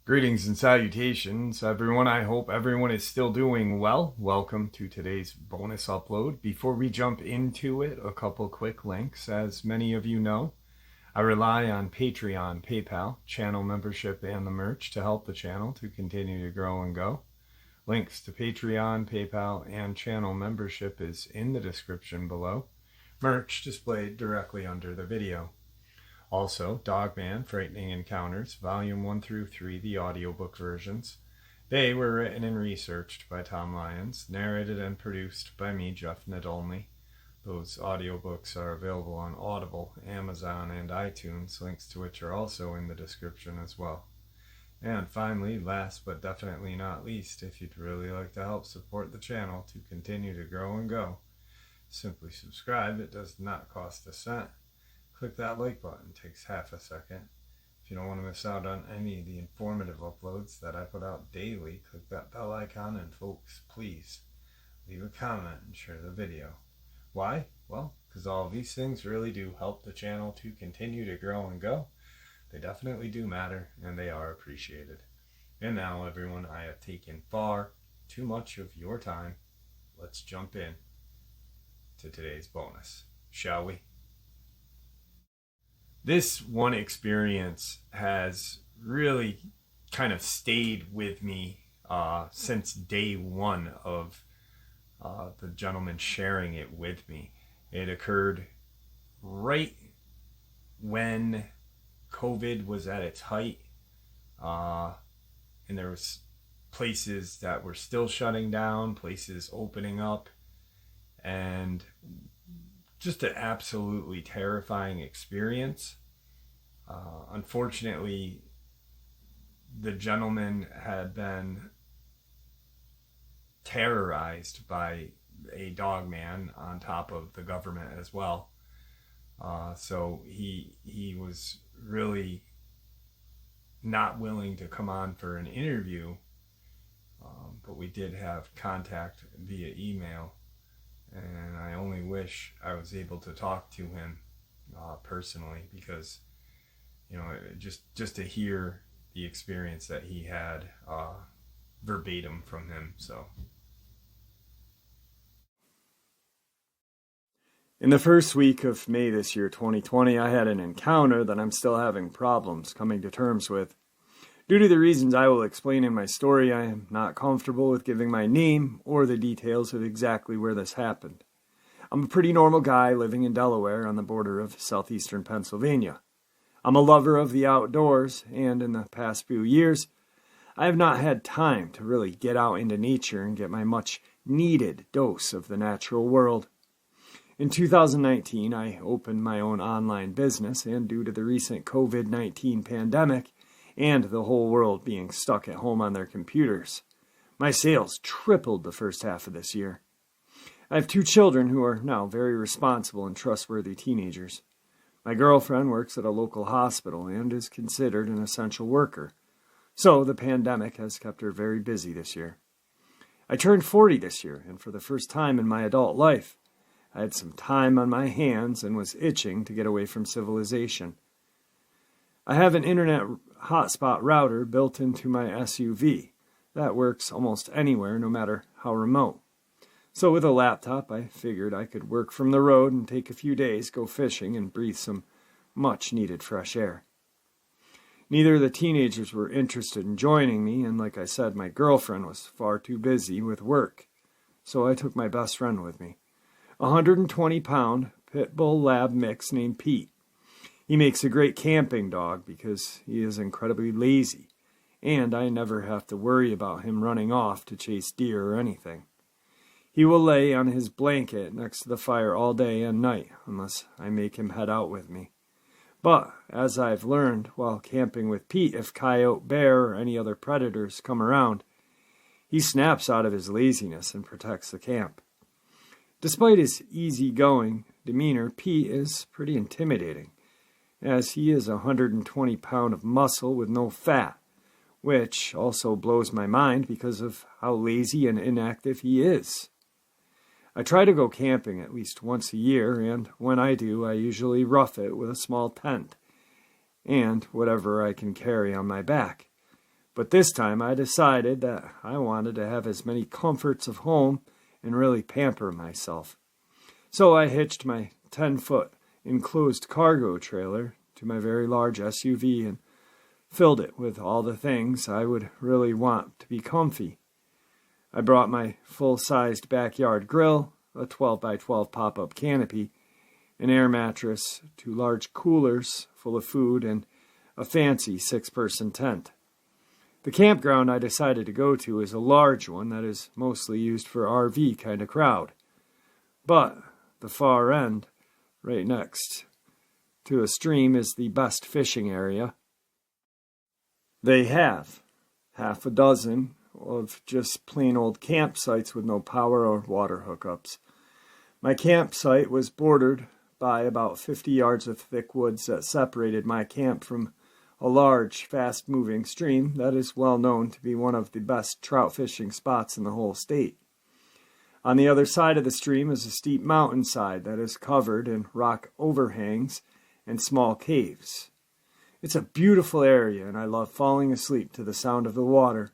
Greetings and salutations, everyone. I hope everyone is still doing well. Welcome to today's bonus upload. Before we jump into it, a couple quick links. As many of you know, I rely on Patreon, PayPal, channel membership, and the merch to help the channel to continue to grow and go. Links to Patreon, PayPal, and channel membership is in the description below. Merch displayed directly under the video. Also, Dogman, Frightening Encounters, Volume 1 through 3, the audiobook versions. They were written and researched by Tom Lyons, narrated and produced by me, Jeff Nadolny. Those audiobooks are available on Audible, Amazon, and iTunes, links to which are also in the description as well. And finally, last but definitely not least, if you'd really like to help support the channel to continue to grow and go, simply subscribe. It does not cost a cent. Click that like button, it takes half a second. If you don't want to miss out on any of the informative uploads that I put out daily, click that bell icon, and folks, please leave a comment and share the video. Why? Well, because all of these things really do help the channel to continue to grow and go. They definitely do matter, and they are appreciated. And now, everyone, I have taken far too much of your time. Let's jump in to today's bonus, shall we? This one experience has really kind of stayed with me since day one of the gentleman sharing it with me. It occurred right when COVID was at its height, and there was places that were still shutting down, places opening up, and just an absolutely terrifying experience. Unfortunately, the gentleman had been terrorized by a dogman on top of the government as well. So he was really not willing to come on for an interview, but we did have contact via email. And I only wish I was able to talk to him personally, because, you know, just to hear the experience that he had verbatim from him. So, in the first week of May this year, 2020, I had an encounter that I'm still having problems coming to terms with. Due to the reasons I will explain in my story, I am not comfortable with giving my name or the details of exactly where this happened. I'm a pretty normal guy living in Delaware on the border of southeastern Pennsylvania. I'm a lover of the outdoors, and in the past few years, I have not had time to really get out into nature and get my much needed dose of the natural world. In 2019, I opened my own online business, and due to the recent COVID-19 pandemic, and the whole world being stuck at home on their computers, my sales tripled the first half of this year. I have 2 children who are now very responsible and trustworthy teenagers. My girlfriend works at a local hospital and is considered an essential worker, so the pandemic has kept her very busy this year. I turned 40 this year, and for the first time in my adult life, I had some time on my hands and was itching to get away from civilization. I have an internet hotspot router built into my SUV that works almost anywhere, no matter how remote. So with a laptop, I figured I could work from the road and take a few days, go fishing, and breathe some much-needed fresh air. Neither of the teenagers were interested in joining me, and like I said, my girlfriend was far too busy with work. So I took my best friend with me, a 120-pound pit bull lab mix named Pete. He makes a great camping dog because he is incredibly lazy, and I never have to worry about him running off to chase deer or anything. He will lay on his blanket next to the fire all day and night, unless I make him head out with me. But, as I've learned while camping with Pete, if coyote, bear, or any other predators come around, he snaps out of his laziness and protects the camp. Despite his easygoing demeanor, Pete is pretty intimidating, as he is 120 pounds of muscle with no fat, which also blows my mind because of how lazy and inactive he is. I try to go camping at least once a year, and when I do, I usually rough it with a small tent and whatever I can carry on my back. But this time I decided that I wanted to have as many comforts of home and really pamper myself. So I hitched my 10-foot enclosed cargo trailer to my very large SUV and filled it with all the things I would really want to be comfy. I brought my full-sized backyard grill, a 12 by 12 pop-up canopy, an air mattress, 2 large coolers full of food, and a fancy 6-person tent. The campground I decided to go to is a large one that is mostly used for RV kind of crowd. But the far end, right next to a stream, is the best fishing area. They have half a dozen of just plain old campsites with no power or water hookups. My campsite was bordered by about 50 yards of thick woods that separated my camp from a large, fast-moving stream that is well known to be one of the best trout fishing spots in the whole state. On the other side of the stream is a steep mountainside that is covered in rock overhangs and small caves. It's a beautiful area, and I love falling asleep to the sound of the water.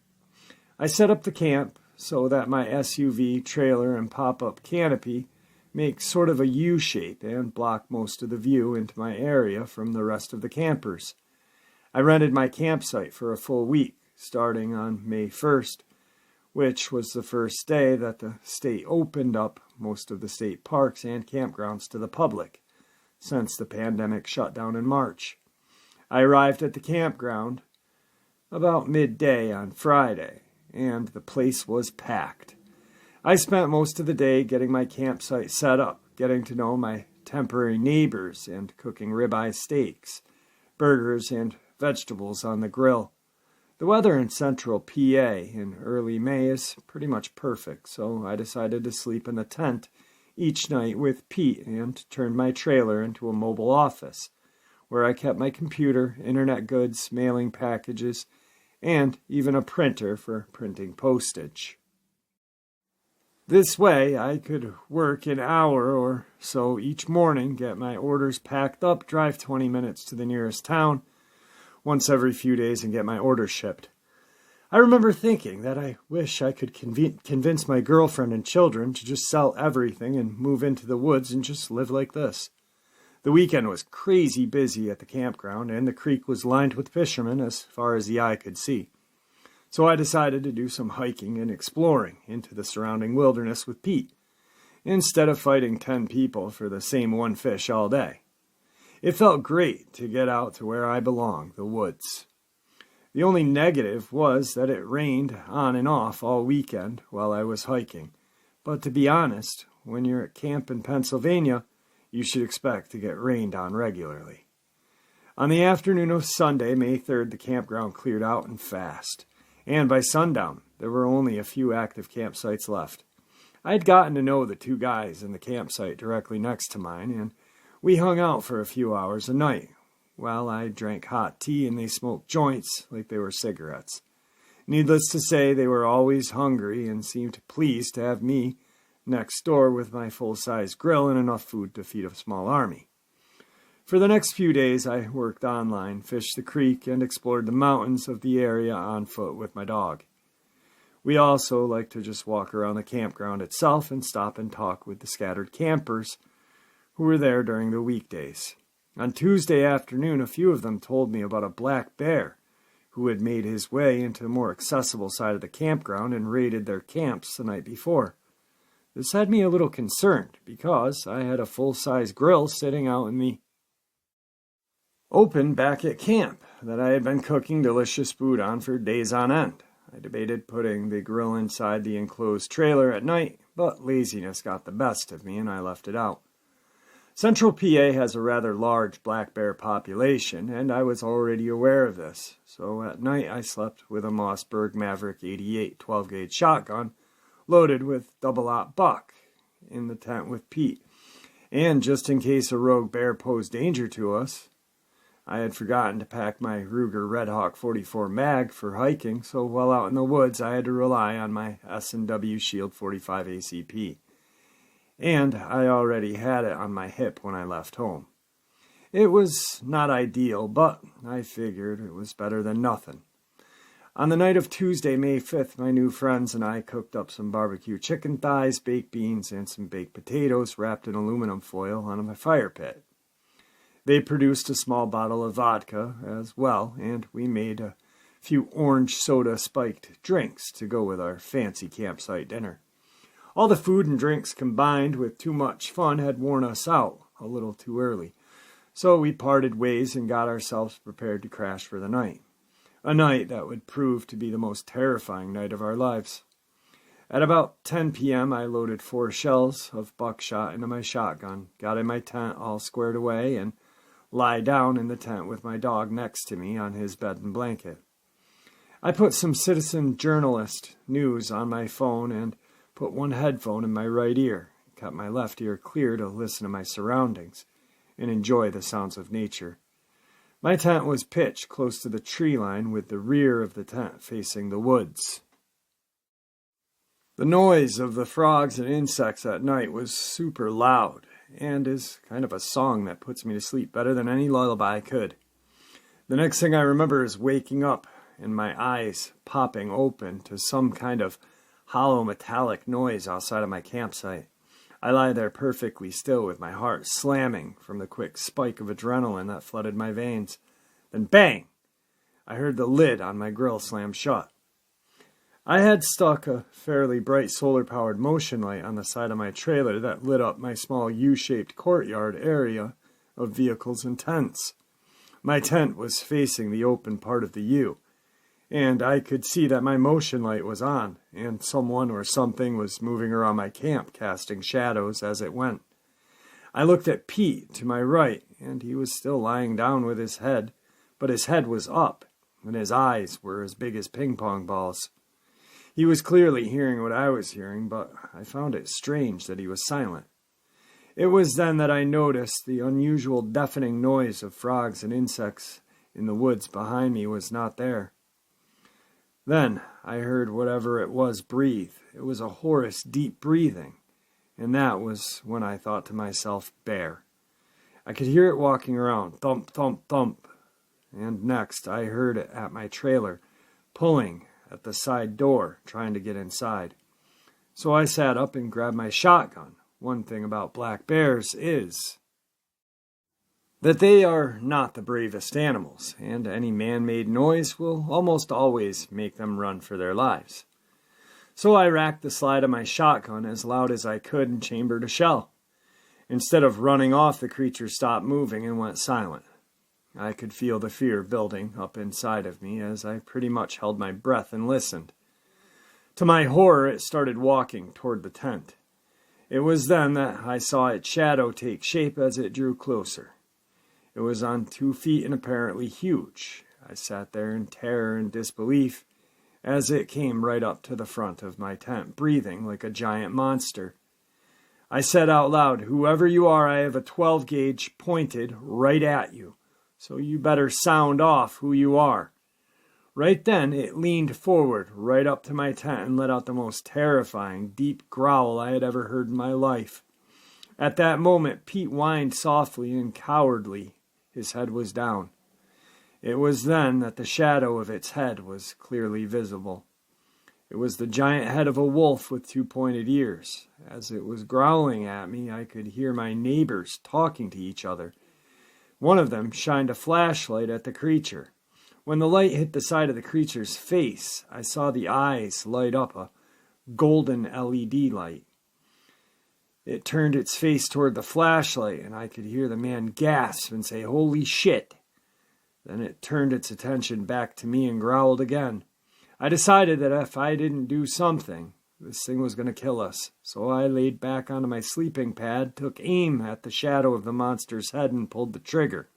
I set up the camp so that my SUV, trailer, and pop-up canopy make sort of a U shape and block most of the view into my area from the rest of the campers. I rented my campsite for a full week, starting on May 1st, which was the first day that the state opened up most of the state parks and campgrounds to the public, since the pandemic shut down in March. I arrived at the campground about midday on Friday, and the place was packed. I spent most of the day getting my campsite set up, getting to know my temporary neighbors, and cooking ribeye steaks, burgers, and vegetables on the grill. The weather in central PA in early May is pretty much perfect, so I decided to sleep in the tent each night with Pete and turned my trailer into a mobile office, where I kept my computer, internet goods, mailing packages, and even a printer for printing postage. This way, I could work an hour or so each morning, get my orders packed up, drive 20 minutes to the nearest town once every few days, and get my orders shipped. I remember thinking that I wish I could convince my girlfriend and children to just sell everything and move into the woods and just live like this. The weekend was crazy busy at the campground, and the creek was lined with fishermen as far as the eye could see. So I decided to do some hiking and exploring into the surrounding wilderness with Pete, instead of fighting 10 people for the same one fish all day. It felt great to get out to where I belong, the woods. The only negative was that it rained on and off all weekend while I was hiking. But to be honest, when you're at camp in Pennsylvania, you should expect to get rained on regularly. On the afternoon of Sunday, May 3rd, the campground cleared out and fast. And by sundown, there were only a few active campsites left. I had gotten to know the 2 guys in the campsite directly next to mine, and we hung out for a few hours a night, while I drank hot tea and they smoked joints like they were cigarettes. Needless to say, they were always hungry and seemed pleased to have me next door with my full-size grill and enough food to feed a small army. For the next few days, I worked online, fished the creek, and explored the mountains of the area on foot with my dog. We also like to just walk around the campground itself and stop and talk with the scattered campers who were there during the weekdays. On Tuesday afternoon, a few of them told me about a black bear who had made his way into the more accessible side of the campground and raided their camps the night before. This had me a little concerned because I had a full-size grill sitting out in the open back at camp that I had been cooking delicious food on for days on end. I debated putting the grill inside the enclosed trailer at night, but laziness got the best of me and I left it out. Central PA has a rather large black bear population, and I was already aware of this, so at night I slept with a Mossberg Maverick 88 12-gauge shotgun loaded with double-aught buck in the tent with Pete. And just in case a rogue bear posed danger to us, I had forgotten to pack my Ruger Red Hawk 44 mag for hiking, so while out in the woods I had to rely on my S&W Shield 45 ACP. and I already had it on my hip when I left home. It was not ideal, but I figured it was better than nothing. On the night of Tuesday, May 5th, my new friends and I cooked up some barbecue chicken thighs, baked beans, and some baked potatoes wrapped in aluminum foil on my fire pit. They produced a small bottle of vodka as well, and we made a few orange soda spiked drinks to go with our fancy campsite dinner. All the food and drinks combined with too much fun had worn us out a little too early, so we parted ways and got ourselves prepared to crash for the night. A night that would prove to be the most terrifying night of our lives. At about 10 p.m., I loaded 4 shells of buckshot into my shotgun, got in my tent all squared away, and lie down in the tent with my dog next to me on his bed and blanket. I put some citizen journalist news on my phone and put one headphone in my right ear, kept my left ear clear to listen to my surroundings and enjoy the sounds of nature. My tent was pitched close to the tree line with the rear of the tent facing the woods. The noise of the frogs and insects at night was super loud and is kind of a song that puts me to sleep better than any lullaby could. The next thing I remember is waking up and my eyes popping open to some kind of hollow metallic noise outside of my campsite. I lie there perfectly still with my heart slamming from the quick spike of adrenaline that flooded my veins. Then bang! I heard the lid on my grill slam shut. I had stuck a fairly bright solar-powered motion light on the side of my trailer that lit up my small U-shaped courtyard area of vehicles and tents. My tent was facing the open part of the U, and I could see that my motion light was on, and someone or something was moving around my camp, casting shadows as it went. I looked at Pete to my right, and he was still lying down with his head, but his head was up, and his eyes were as big as ping-pong balls. He was clearly hearing what I was hearing, but I found it strange that he was silent. It was then that I noticed the unusual deafening noise of frogs and insects in the woods behind me was not there. Then I heard whatever it was breathe. It was a hoarse, deep breathing, and that was when I thought to myself, bear. I could hear it walking around, thump, thump, thump, and next I heard it at my trailer, pulling at the side door, trying to get inside. So I sat up and grabbed my shotgun. One thing about black bears is that they are not the bravest animals, and any man-made noise will almost always make them run for their lives. So I racked the slide of my shotgun as loud as I could and chambered a shell. Instead of running off, the creature stopped moving and went silent. I could feel the fear building up inside of me as I pretty much held my breath and listened. To my horror, it started walking toward the tent. It was then that I saw its shadow take shape as it drew closer. It was on 2 feet and apparently huge. I sat there in terror and disbelief as it came right up to the front of my tent, breathing like a giant monster. I said out loud, "Whoever you are, I have a 12 gauge pointed right at you, so you better sound off who you are." Right then, it leaned forward right up to my tent and let out the most terrifying, deep growl I had ever heard in my life. At that moment, Pete whined softly and cowardly. His head was down. It was then that the shadow of its head was clearly visible. It was the giant head of a wolf with 2 pointed ears. As it was growling at me, I could hear my neighbors talking to each other. One of them shined a flashlight at the creature. When the light hit the side of the creature's face, I saw the eyes light up a golden LED light. It turned its face toward the flashlight, and I could hear the man gasp and say, "Holy shit!" Then it turned its attention back to me and growled again. I decided that if I didn't do something, this thing was going to kill us. So I laid back onto my sleeping pad, took aim at the shadow of the monster's head, and pulled the trigger.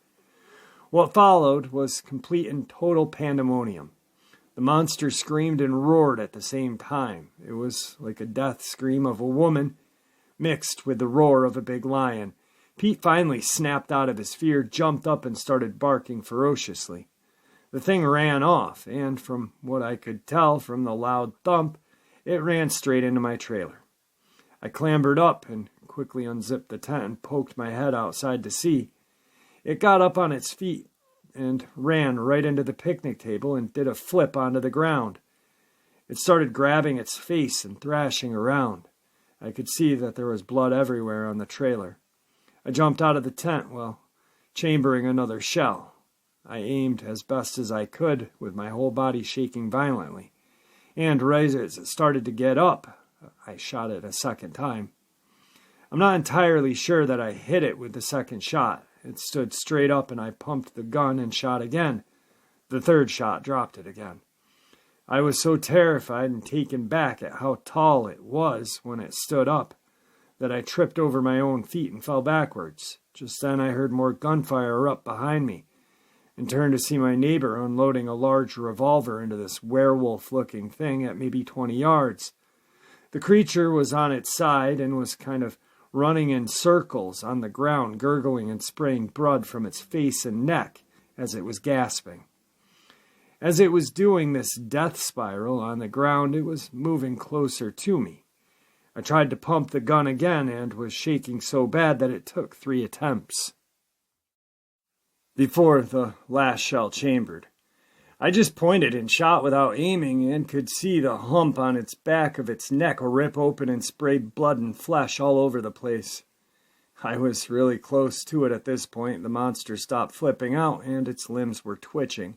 What followed was complete and total pandemonium. The monster screamed and roared at the same time. It was like a death scream of a woman mixed with the roar of a big lion. Pete finally snapped out of his fear, jumped up, and started barking ferociously. The thing ran off, and from what I could tell from the loud thump, it ran straight into my trailer. I clambered up and quickly unzipped the tent and poked my head outside to see. It got up on its feet and ran right into the picnic table and did a flip onto the ground. It started grabbing its face and thrashing around. I could see that there was blood everywhere on the trailer. I jumped out of the tent while chambering another shell. I aimed as best as I could with my whole body shaking violently. And right as it started to get up, I shot it a second time. I'm not entirely sure that I hit it with the second shot. It stood straight up and I pumped the gun and shot again. The third shot dropped it again. I was so terrified and taken back at how tall it was when it stood up that I tripped over my own feet and fell backwards. Just then I heard more gunfire up behind me and turned to see my neighbor unloading a large revolver into this werewolf-looking thing at maybe 20 yards. The creature was on its side and was kind of running in circles on the ground, gurgling and spraying blood from its face and neck as it was gasping. As it was doing this death spiral on the ground, it was moving closer to me. I tried to pump the gun again and was shaking so bad that it took 3 attempts before the last shell chambered. I just pointed and shot without aiming and could see the hump on its back of its neck rip open and spray blood and flesh all over the place. I was really close to it at this point. The monster stopped flipping out and its limbs were twitching,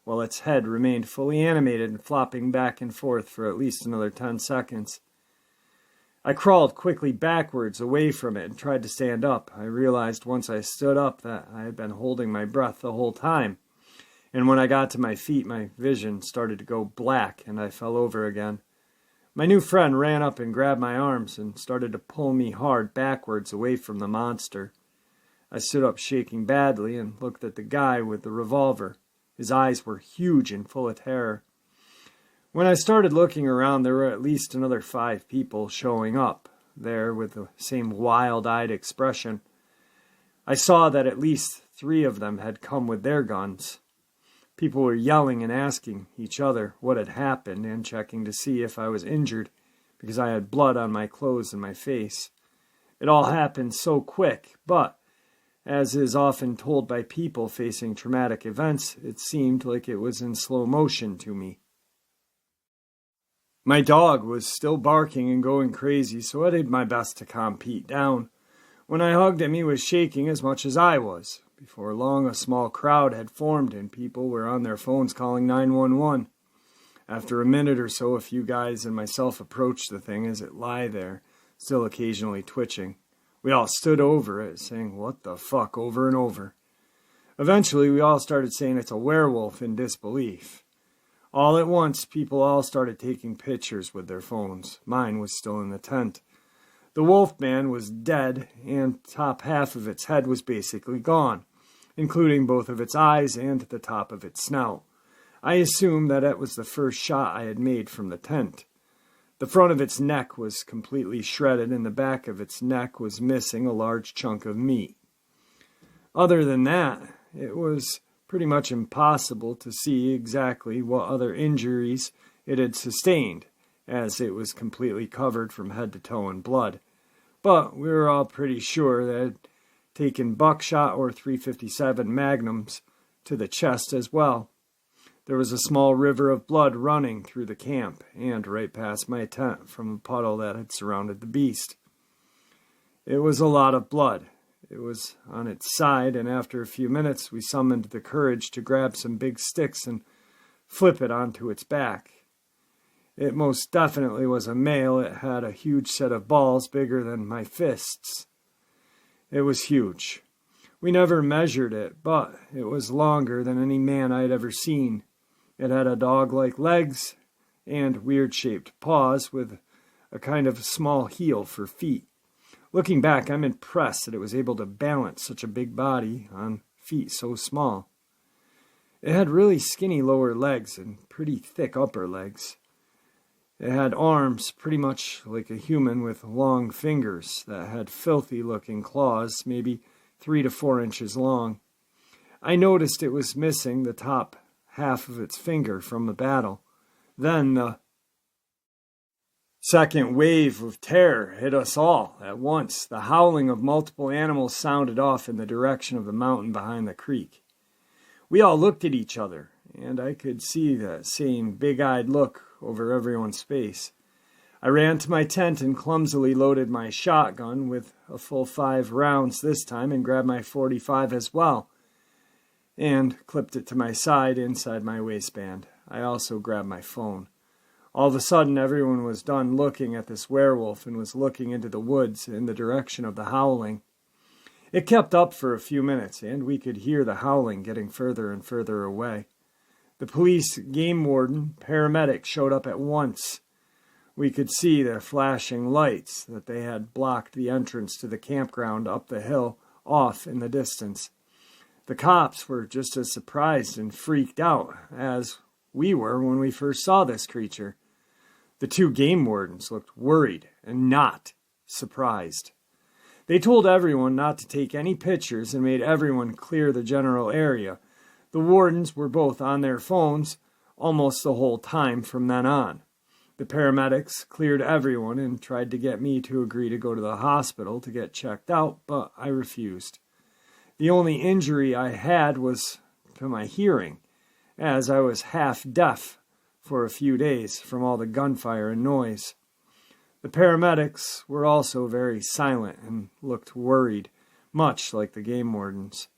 while its head remained fully animated and flopping back and forth for at least another 10 seconds. I crawled quickly backwards away from it and tried to stand up. I realized once I stood up that I had been holding my breath the whole time, and when I got to my feet, my vision started to go black and I fell over again. My new friend ran up and grabbed my arms and started to pull me hard backwards away from the monster. I stood up shaking badly and looked at the guy with the revolver. His eyes were huge and full of terror. When I started looking around, there were at least another 5 people showing up there with the same wild-eyed expression. I saw that at least 3 of them had come with their guns. People were yelling and asking each other what had happened and checking to see if I was injured because I had blood on my clothes and my face. It all happened so quick, but as is often told by people facing traumatic events, it seemed like it was in slow motion to me. My dog was still barking and going crazy, so I did my best to calm Pete down. When I hugged him, he was shaking as much as I was. Before long, a small crowd had formed and people were on their phones calling 911. After a minute or so, a few guys and myself approached the thing as it lay there, still occasionally twitching. We all stood over it, saying, "What the fuck," over and over. Eventually, we all started saying it's a werewolf in disbelief. All at once, people all started taking pictures with their phones. Mine was still in the tent. The wolf man was dead, and top half of its head was basically gone, including both of its eyes and the top of its snout. I assumed that it was the first shot I had made from the tent. The front of its neck was completely shredded, and the back of its neck was missing a large chunk of meat. Other than that, it was pretty much impossible to see exactly what other injuries it had sustained, as it was completely covered from head to toe in blood. But we were all pretty sure that it had taken buckshot or .357 magnums to the chest as well. There was a small river of blood running through the camp and right past my tent from a puddle that had surrounded the beast. It was a lot of blood. It was on its side, and after a few minutes we summoned the courage to grab some big sticks and flip it onto its back. It most definitely was a male. It had a huge set of balls bigger than my fists. It was huge. We never measured it, but it was longer than any man I had ever seen. It had a dog-like legs and weird-shaped paws with a kind of small heel for feet. Looking back, I'm impressed that it was able to balance such a big body on feet so small. It had really skinny lower legs and pretty thick upper legs. It had arms pretty much like a human with long fingers that had filthy-looking claws, maybe 3 to 4 inches long. I noticed it was missing the top half of its finger from the battle. Then the Second wave of terror hit us all at once. The howling of multiple animals sounded off in the direction of the mountain behind the creek. We all looked at each other, and I could see that same big-eyed look over everyone's face. I ran to my tent and clumsily loaded my shotgun with a full 5 rounds this time and grabbed my .45 as well and clipped it to my side inside my waistband. I also grabbed my phone. All of a sudden, everyone was done looking at this werewolf and was looking into the woods in the direction of the howling. It kept up for a few minutes, and we could hear the howling getting further and further away. The police, game warden, paramedics showed up at once. We could see their flashing lights, that they had blocked the entrance to the campground up the hill off in the distance. The cops were just as surprised and freaked out as we were when we first saw this creature. The 2 game wardens looked worried and not surprised. They told everyone not to take any pictures and made everyone clear the general area. The wardens were both on their phones almost the whole time from then on. The paramedics cleared everyone and tried to get me to agree to go to the hospital to get checked out, but I refused. The only injury I had was to my hearing, as I was half deaf for a few days from all the gunfire and noise. The paramedics were also very silent and looked worried, much like the game wardens.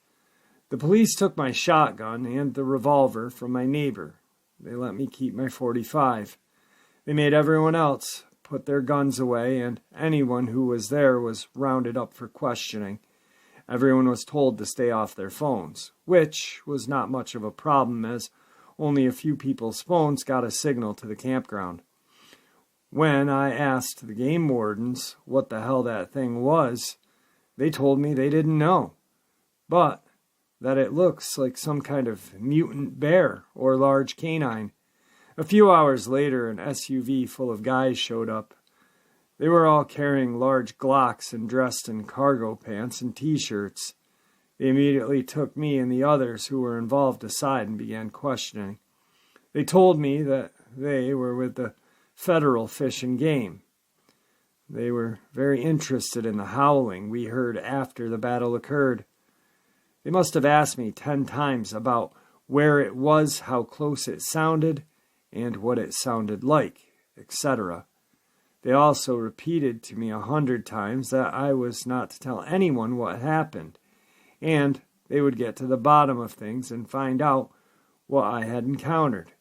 The police took my shotgun and the revolver from my neighbor. They let me keep my .45. They made everyone else put their guns away, and anyone who was there was rounded up for questioning. Everyone was told to stay off their phones, which was not much of a problem as only a few people's phones got a signal to the campground. When I asked the game wardens what the hell that thing was, they told me they didn't know, but that it looks like some kind of mutant bear or large canine. A few hours later, an SUV full of guys showed up. They were all carrying large Glocks and dressed in cargo pants and t-shirts. They immediately took me and the others who were involved aside and began questioning. They told me that they were with the Federal Fish and Game. They were very interested in the howling we heard after the battle occurred. They must have asked me 10 times about where it was, how close it sounded, and what it sounded like, etc. They also repeated to me 100 times that I was not to tell anyone what happened, and they would get to the bottom of things and find out what I had encountered.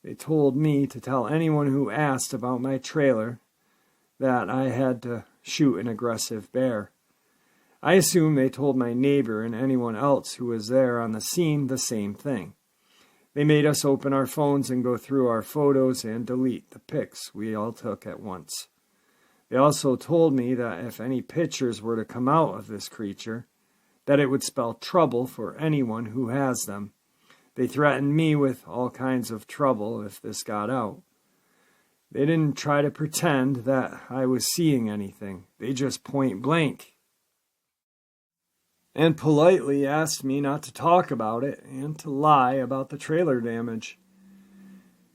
They told me to tell anyone who asked about my trailer that I had to shoot an aggressive bear. I assume they told my neighbor and anyone else who was there on the scene the same thing. They made us open our phones and go through our photos and delete the pics we all took at once. They also told me that if any pictures were to come out of this creature, that it would spell trouble for anyone who has them. They threatened me with all kinds of trouble if this got out. They didn't try to pretend that I was seeing anything. They just point blank and politely asked me not to talk about it and to lie about the trailer damage.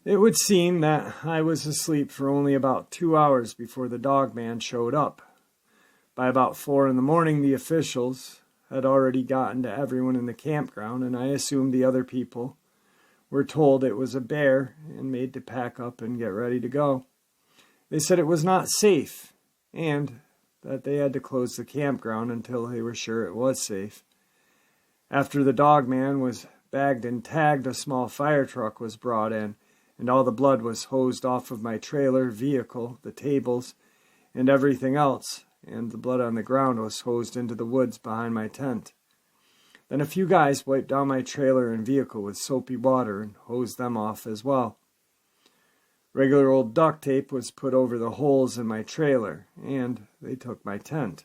It would seem that I was asleep for only about 2 hours before the Dogman showed up. By about 4 in the morning, the officials had already gotten to everyone in the campground, and I assumed the other people were told it was a bear and made to pack up and get ready to go. They said it was not safe, and that they had to close the campground until they were sure it was safe. After the Dogman was bagged and tagged, a small fire truck was brought in, and all the blood was hosed off of my trailer, vehicle, the tables, and everything else, and the blood on the ground was hosed into the woods behind my tent. Then a few guys wiped down my trailer and vehicle with soapy water and hosed them off as well. Regular old duct tape was put over the holes in my trailer, and they took my tent.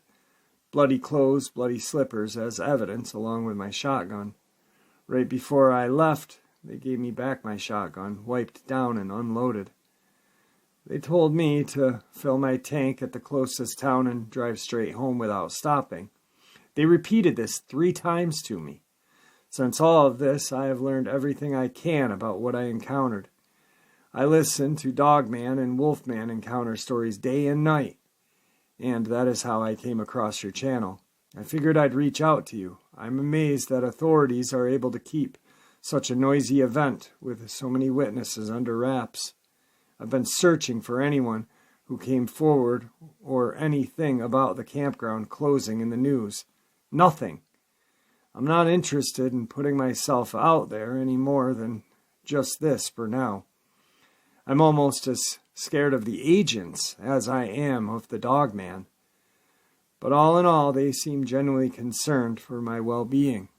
Bloody clothes, bloody slippers as evidence, along with my shotgun. Right before I left, they gave me back my shotgun, wiped down and unloaded. They told me to fill my tank at the closest town and drive straight home without stopping. They repeated this 3 times to me. Since all of this, I have learned everything I can about what I encountered. I listen to Dogman and Wolfman encounter stories day and night, and that is how I came across your channel. I figured I'd reach out to you. I'm amazed that authorities are able to keep such a noisy event with so many witnesses under wraps. I've been searching for anyone who came forward or anything about the campground closing in the news. Nothing. I'm not interested in putting myself out there any more than just this for now. I'm almost as scared of the agents as I am of the Dogman. But all in all, they seem genuinely concerned for my well-being.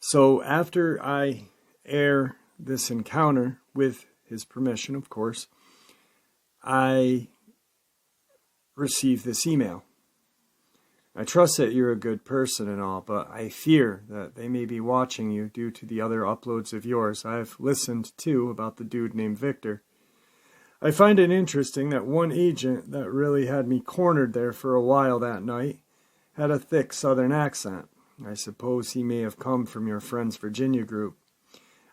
So after I air this encounter, with his permission, of course, I received this email. I trust that you're a good person and all, but I fear that they may be watching you due to the other uploads of yours I've listened to about the dude named Victor. I find it interesting that one agent that really had me cornered there for a while that night had a thick southern accent. I suppose he may have come from your Friends Virginia group.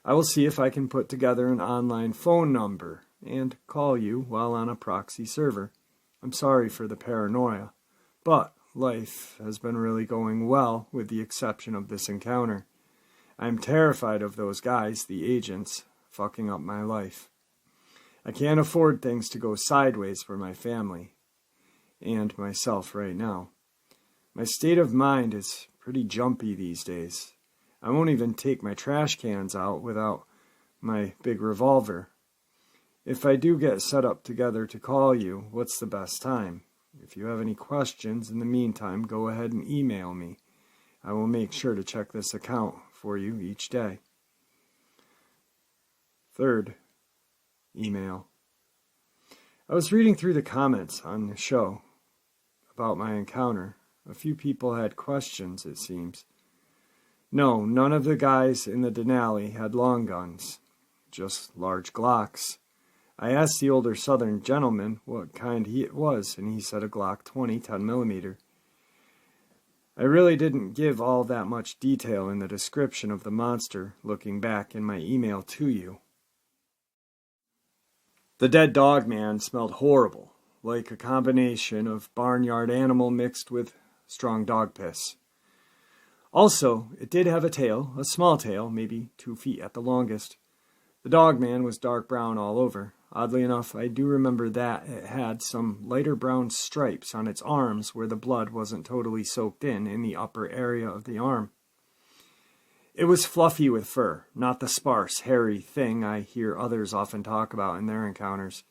I will see if I can put together an online phone number and call you while on a proxy server. I'm sorry for the paranoia, but life has been really going well with the exception of this encounter. I'm terrified of those guys, the agents, fucking up my life. I can't afford things to go sideways for my family and myself right now. My state of mind is pretty jumpy these days. I won't even take my trash cans out without my big revolver. If I do get set up together to call you, what's the best time? If you have any questions in the meantime, go ahead and email me. I will make sure to check this account for you each day. Third email. I was reading through the comments on the show about my encounter. A few people had questions, it seems. No, none of the guys in the Denali had long guns, just large Glocks. I asked the older southern gentleman what kind it was, and he said a Glock 20 10mm. I really didn't give all that much detail in the description of the monster, looking back in my email to you. The dead Dogman smelled horrible, like a combination of barnyard animal mixed with strong dog piss. Also, it did have a tail, a small tail, maybe 2 feet at the longest. The Dogman was dark brown all over. Oddly enough, I do remember that it had some lighter brown stripes on its arms where the blood wasn't totally soaked in the upper area of the arm. It was fluffy with fur, not the sparse, hairy thing I hear others often talk about in their encounters.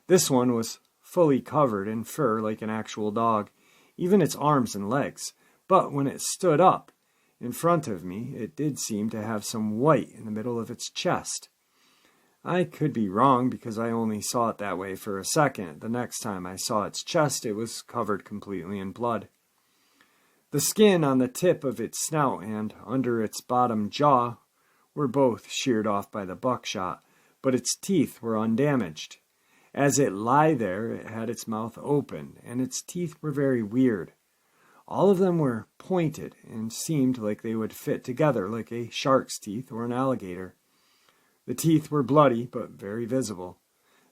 This one was fully covered in fur like an actual dog, even its arms and legs. But when it stood up in front of me, it did seem to have some white in the middle of its chest. I could be wrong because I only saw it that way for a second. The next time I saw its chest, it was covered completely in blood. The skin on the tip of its snout and under its bottom jaw were both sheared off by the buckshot, but its teeth were undamaged. As it lay there, it had its mouth open, and its teeth were very weird. All of them were pointed and seemed like they would fit together like a shark's teeth or an alligator. The teeth were bloody, but very visible.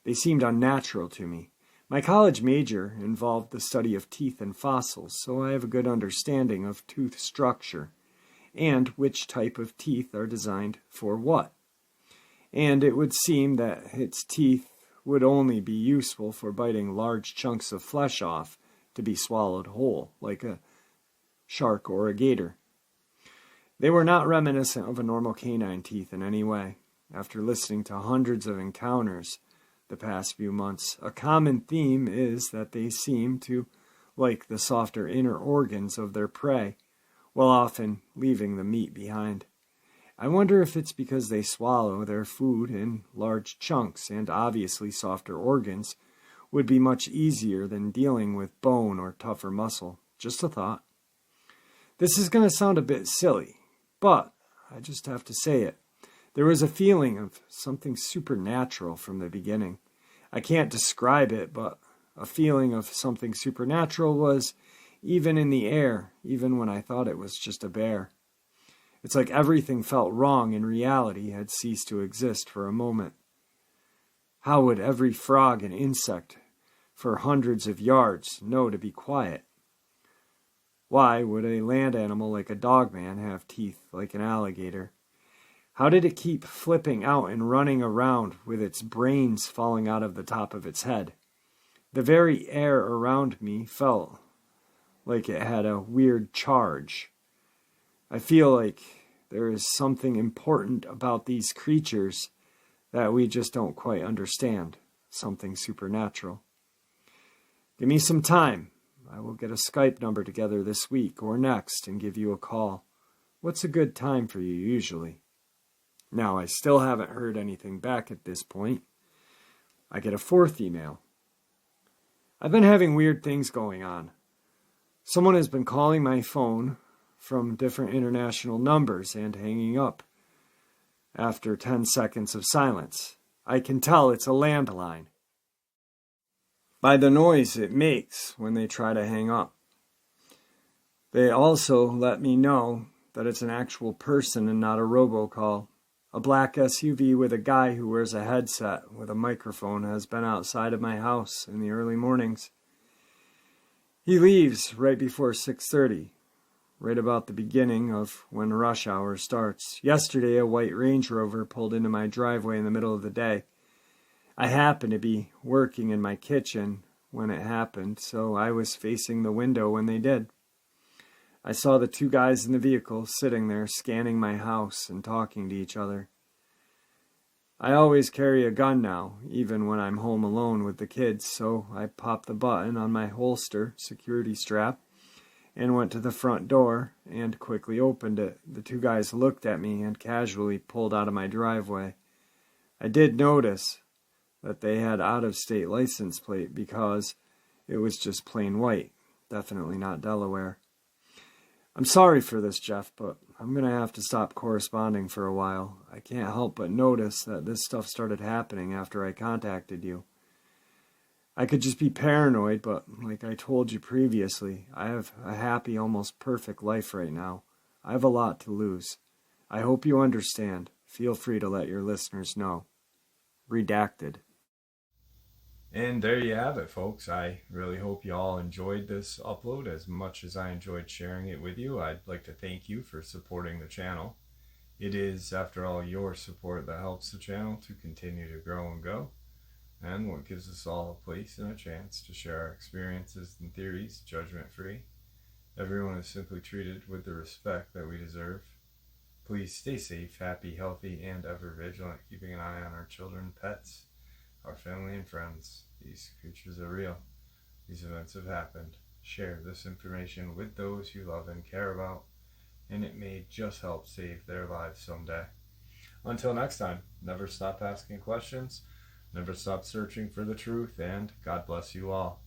They seemed unnatural to me. My college major involved the study of teeth and fossils, so I have a good understanding of tooth structure and which type of teeth are designed for what. And it would seem that its teeth would only be useful for biting large chunks of flesh off to be swallowed whole, like a shark or a gator. They were not reminiscent of a normal canine teeth in any way. After listening to hundreds of encounters the past few months, a common theme is that they seem to like the softer inner organs of their prey, while often leaving the meat behind. I wonder if it's because they swallow their food in large chunks, and obviously softer organs would be much easier than dealing with bone or tougher muscle. Just a thought. This is going to sound a bit silly, but I just have to say it. There was a feeling of something supernatural from the beginning. I can't describe it, but a feeling of something supernatural was even in the air, even when I thought it was just a bear. It's like everything felt wrong and reality had ceased to exist for a moment. How would every frog and insect for hundreds of yards know to be quiet? Why would a land animal like a dogman have teeth like an alligator? How did it keep flipping out and running around with its brains falling out of the top of its head? The very air around me felt like it had a weird charge. I feel like there is something important about these creatures that we just don't quite understand, something supernatural. Give me some time. I will get a Skype number together this week or next and give you a call. What's a good time for you usually? Now, I still haven't heard anything back at this point. I get a fourth email. I've been having weird things going on. Someone has been calling my phone from different international numbers and hanging up after 10 seconds of silence. I can tell it's a landline by the noise it makes when they try to hang up. They also let me know that it's an actual person and not a robocall. A black SUV with a guy who wears a headset with a microphone has been outside of my house in the early mornings. He leaves right before 6:30, right about the beginning of when rush hour starts. Yesterday, a white Range Rover pulled into my driveway in the middle of the day. I happened to be working in my kitchen when it happened, so I was facing the window when they did. I saw the two guys in the vehicle sitting there scanning my house and talking to each other. I always carry a gun now, even when I'm home alone with the kids, so I popped the button on my holster security strap and went to the front door and quickly opened it. The two guys looked at me and casually pulled out of my driveway. I did notice that they had out-of-state license plate because it was just plain white, definitely not Delaware. I'm sorry for this, Jeff, but I'm going to have to stop corresponding for a while. I can't help but notice that this stuff started happening after I contacted you. I could just be paranoid, but like I told you previously, I have a happy, almost perfect life right now. I have a lot to lose. I hope you understand. Feel free to let your listeners know. Redacted. And there you have it, folks. I really hope you all enjoyed this upload as much as I enjoyed sharing it with you. I'd like to thank you for supporting the channel. It is, after all, your support that helps the channel to continue to grow and go, and what gives us all a place and a chance to share our experiences and theories judgment-free. Everyone is simply treated with the respect that we deserve. Please stay safe, happy, healthy, and ever vigilant, keeping an eye on our children, pets, our family and friends. These creatures are real. These events have happened. Share this information with those you love and care about, and it may just help save their lives someday. Until next time, never stop asking questions, never stop searching for the truth, and God bless you all.